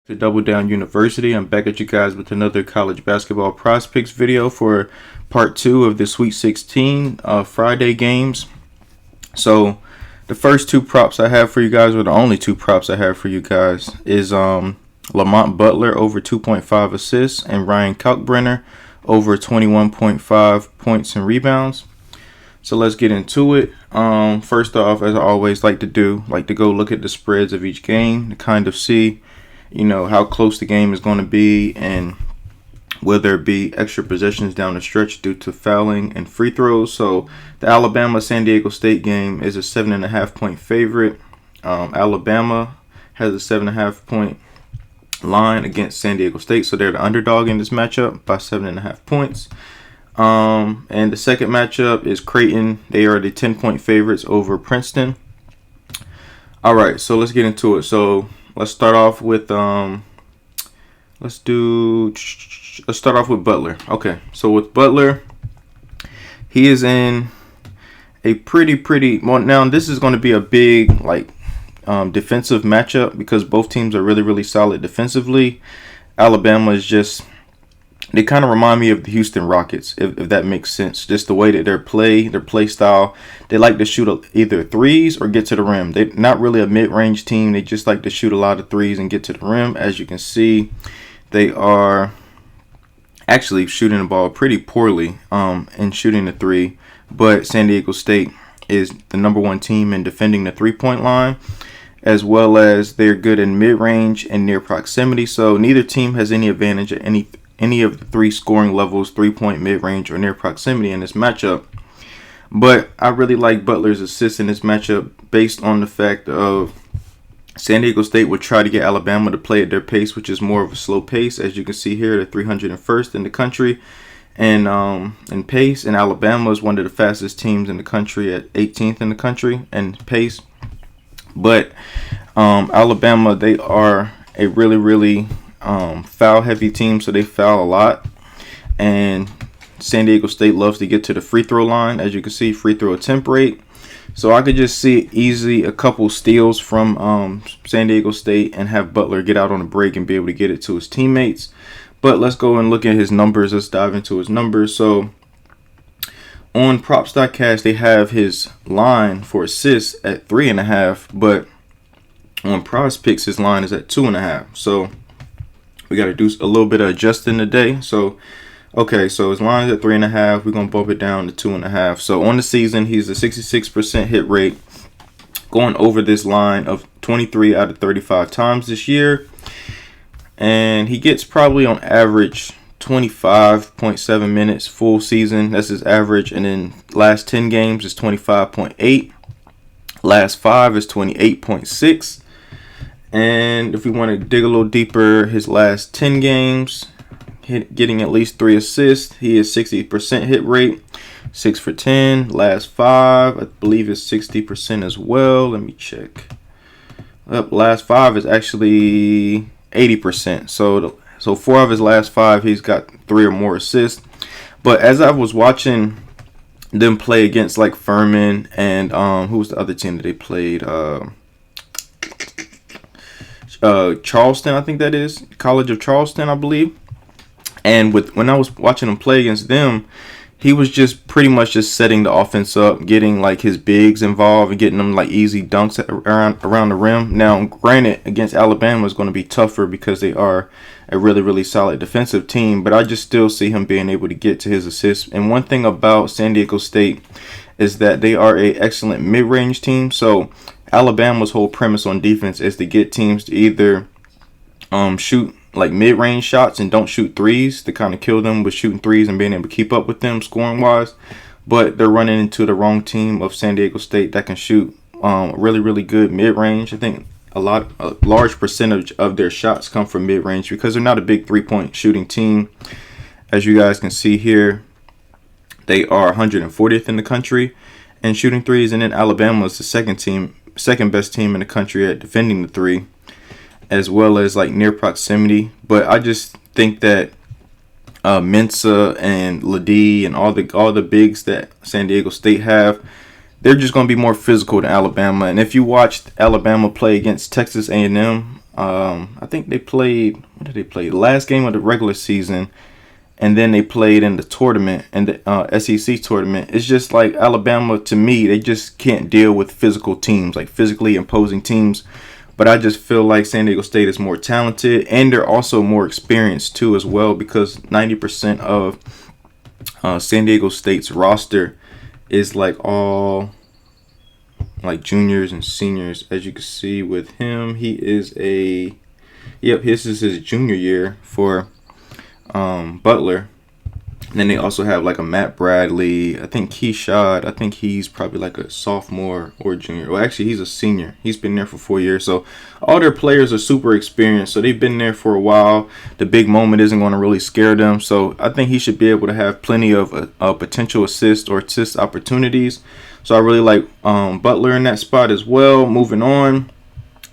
To Double Down University. I'm back at you guys with another college basketball PrizePicks video for part 2 of the Sweet 16 Friday games. So the first two props I have for you guys, or the only two props I have for you guys, is Lamont Butler over 2.5 assists and Ryan Kalkbrenner over 21.5 points and rebounds. So let's get into it. First off, as I always like to do, like to go look at the spreads of each game to kind of see how close the game is going to be and will there be extra possessions down the stretch due to fouling and free throws. So the Alabama-San Diego State game is a 7.5 point favorite. Alabama has a 7.5 point line against San Diego State, so they're the underdog in this matchup by 7.5 points. And the second matchup is Creighton. They are the 10-point favorites over Princeton. All right, so let's get into it. So let's start off with let's start off with Butler. Okay, so with Butler, he is in a pretty well. Now this is going to be a big defensive matchup because both teams are really solid defensively. Alabama is just, they kind of remind me of the Houston Rockets, if that makes sense. Just the way that their play style, they like to shoot either threes or get to the rim. They're not really a mid-range team. They just like to shoot a lot of threes and get to the rim. As you can see, they are actually shooting the ball pretty poorly in shooting the three. But San Diego State is the number one team in defending the three-point line, as well as they're good in mid-range and near proximity. So neither team has any advantage at any of the three scoring levels, 3-point, mid-range, or near proximity in this matchup. But I really like Butler's assists in this matchup based on the fact of San Diego State would try to get Alabama to play at their pace, which is more of a slow pace. As you can see here, they're 301st in the country and in pace, and Alabama is one of the fastest teams in the country at 18th in the country in pace. But Alabama, they are a really foul heavy team, so they foul a lot, and San Diego State loves to get to the free throw line. As you can see, free throw attempt rate, so I could just see easily a couple steals from San Diego State and have Butler get out on a break and be able to get it to his teammates. But let's go and look at his numbers. Let's dive into his numbers. So on Props.Cash, they have his line for assists at 3.5, but on PrizePicks, his line is at 2.5. So we got to do a little bit of adjusting today. So, okay, so his line is at 3.5. We're going to bump it down to 2.5. So on the season, he's a 66% hit rate, going over this line of 23 out of 35 times this year. And he gets probably on average 25.7 minutes full season. That's his average. And then last 10 games is 25.8. Last 5 is 28.6. And if we want to dig a little deeper, his last 10 games, getting at least 3 assists. He is 60% hit rate, 6 for 10. Last 5, I believe, is 60% as well. Let me check. Last 5 is actually 80%. So 4 of his last 5, he's got 3 or more assists. But as I was watching them play against like Furman and who was the other team that they played? Charleston, I think that is. College of Charleston, I believe. And when I was watching him play against them, he was just pretty much just setting the offense up, getting like his bigs involved and getting them like easy dunks around the rim. Now, granted, against Alabama is going to be tougher because they are a really solid defensive team, but I just still see him being able to get to his assists. And one thing about San Diego State is that they are an excellent mid-range team. So Alabama's whole premise on defense is to get teams to either shoot like mid-range shots and don't shoot threes, to kind of kill them with shooting threes and being able to keep up with them scoring wise. But they're running into the wrong team of San Diego State that can shoot really good mid-range. I think a large percentage of their shots come from mid-range because they're not a big 3-point shooting team. As you guys can see here, they are 140th in the country in shooting threes, and then Alabama is the second best team in the country at defending the three, as well as like near proximity. But I just think that Mensah and Ladie and all the bigs that San Diego State have, they're just going to be more physical than Alabama. And if you watched Alabama play against Texas A&M, I think they played. What did they play? The last game of the regular season, and then they played in the tournament, in the SEC tournament. It's just like Alabama, to me, they just can't deal with physical teams, like physically imposing teams. But I just feel like San Diego State is more talented, and they're also more experienced too as well, because 90% of San Diego State's roster is like all like juniors and seniors. As you can see with him, he is this is his junior year for Butler. And then they also have like a Matt Bradley. I think Keshad. I think he's probably like a sophomore or junior. Well, actually, he's a senior. He's been there for 4 years. So all their players are super experienced. So they've been there for a while. The big moment isn't going to really scare them. So I think he should be able to have plenty of potential assist opportunities. So I really like Butler in that spot as well. Moving on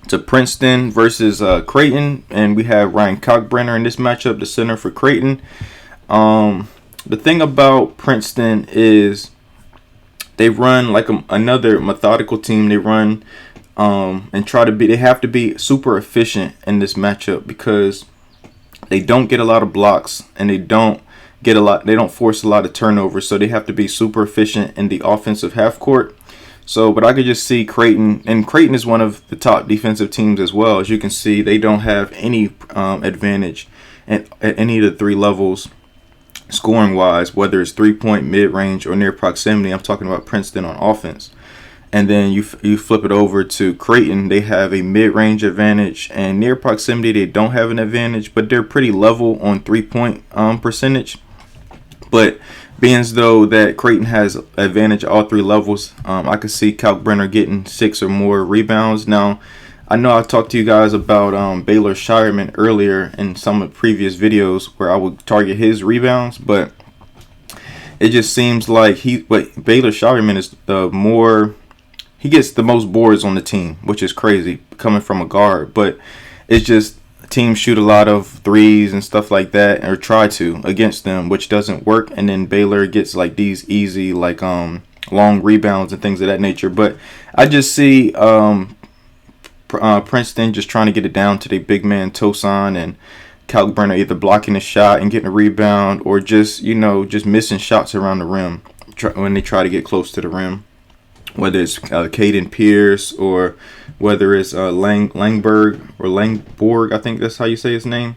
to Princeton versus Creighton. And we have Ryan Kalkbrenner in this matchup, the center for Creighton. The thing about Princeton is they run like another methodical team. They run and try to be. They have to be super efficient in this matchup because they don't get a lot of blocks and they don't force a lot of turnovers. So they have to be super efficient in the offensive half court. So, but I could just see Creighton, and Creighton is one of the top defensive teams as well. As you can see, they don't have any advantage at any of the three levels. Scoring wise, whether it's 3-point, mid-range, or near proximity. I'm talking about Princeton on offense. And then you flip it over to Creighton. They have a mid-range advantage, and near proximity they don't have an advantage, but they're pretty level on 3-point percentage. But being as though that Creighton has advantage at all three levels, I could see Kalkbrenner getting 6 or more rebounds. Now, I know I talked to you guys about Baylor Shireman earlier in some of the previous videos where I would target his rebounds, but it just seems like Baylor Shireman is he gets the most boards on the team, which is crazy coming from a guard, but it's just teams shoot a lot of threes and stuff like that, or try to against them, which doesn't work, and then Baylor gets like these easy like long rebounds and things of that nature. But I just see Princeton just trying to get it down to the big man Tosan and Kalkbrenner either blocking a shot and getting a rebound, or just missing shots around the rim when they try to get close to the rim. Whether it's Caden Pierce or whether it's Langborg, I think that's how you say his name.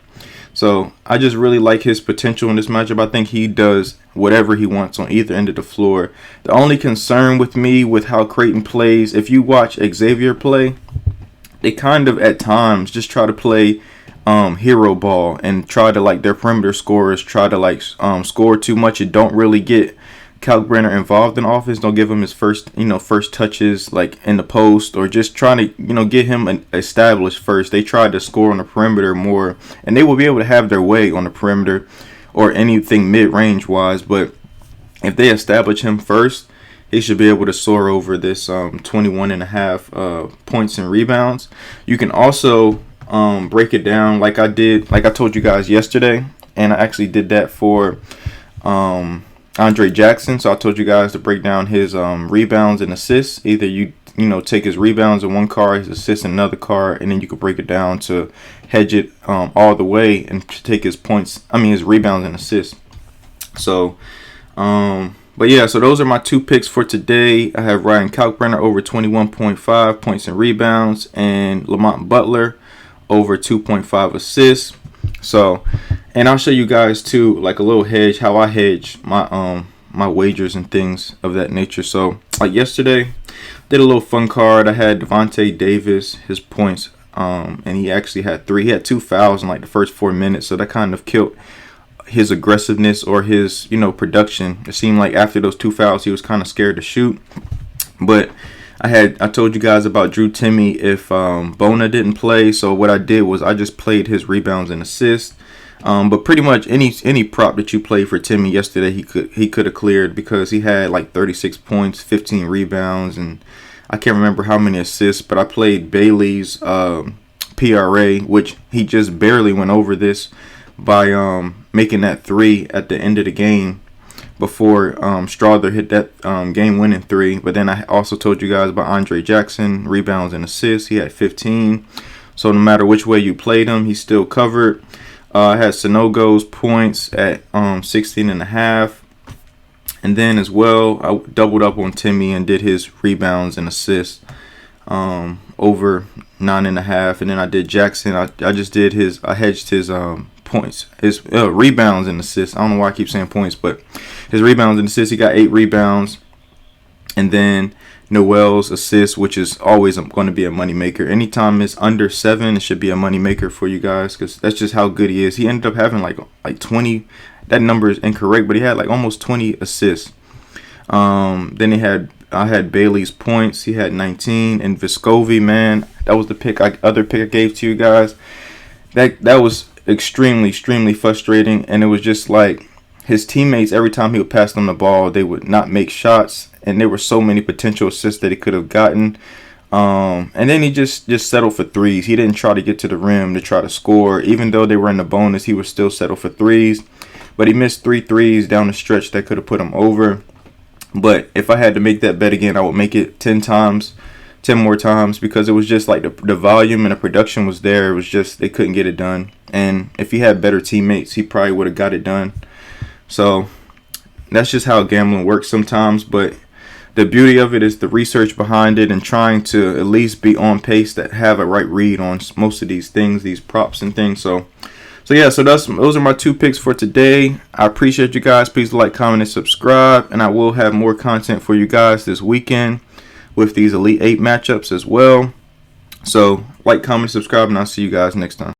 So I just really like his potential in this matchup. I think he does whatever he wants on either end of the floor. The only concern with me with how Creighton plays, if you watch Xavier play, they kind of at times just try to play hero ball and try to like their perimeter scorers try to like score too much and don't really get Kalkbrenner involved in offense. Don't give him his first touches like in the post, or just trying to get him established first. They try to score on the perimeter more, and they will be able to have their way on the perimeter or anything mid-range wise. But if they establish him first, he should be able to soar over this 21.5 points and rebounds. You can also break it down like I told you guys yesterday, and I actually did that for Andre Jackson. So I told you guys to break down his rebounds and assists. Either you take his rebounds in one car, his assists in another car, and then you could break it down to hedge it all the way and take his rebounds and assists. So but yeah, so those are my two picks for today. I have Ryan Kalkbrenner over 21.5 points and rebounds, and Lamont Butler over 2.5 assists. So, and I'll show you guys too, like a little hedge, how I hedge my my wagers and things of that nature. So, like yesterday, did a little fun card. I had Devontae Davis, his points, and he actually had 3. He had 2 fouls in like the first 4 minutes, so that kind of killed his aggressiveness or his production. It seemed like after those 2 fouls he was kind of scared to shoot. But I told you guys about Drew Timme if Bona didn't play. So what I did was I just played his rebounds and assists. But pretty much any prop that you played for Timme yesterday, he could have cleared, because he had like 36 points, 15 rebounds, and I can't remember how many assists. But I played Bailey's PRA, which he just barely went over this by making that 3 at the end of the game. before Strother hit that game-winning 3. But then I also told you guys about Andre Jackson, rebounds and assists. He had 15. So no matter which way you played him, he still covered. I had Sanogo's points at 16.5. And then as well, I doubled up on Timmy and did his rebounds and assists over 9.5. And then I did Jackson. I just did his, I hedged his points, his rebounds and assists. I don't know why I keep saying points, but his rebounds and assists, he got 8 rebounds. And then Noel's assist, which is always going to be a moneymaker. Anytime it's under 7, it should be a moneymaker for you guys, because that's just how good he is. He ended up having like 20. That number is incorrect, but he had like almost 20 assists. Then I had Bailey's points. He had 19, and Vescovi, man, that was the other pick I gave to you guys. That was extremely frustrating, and it was just like his teammates, every time he would pass them the ball, they would not make shots, and there were so many potential assists that he could have gotten. And then he just settled for threes. He didn't try to get to the rim to try to score. Even though they were in the bonus, he would still settle for threes. But he missed 3 threes down the stretch that could have put him over. But if I had to make that bet again, I would make it 10 more times, because it was just like the volume and the production was there. It was just they couldn't get it done. And if he had better teammates, he probably would have got it done. So that's just how gambling works sometimes. But the beauty of it is the research behind it and trying to at least be on pace, that have a right read on most of these things, these props and things. So yeah, so those are my 2 picks for today. I appreciate you guys. Please like, comment, and subscribe. And I will have more content for you guys this weekend with these Elite 8 matchups as well. So like, comment, subscribe, and I'll see you guys next time.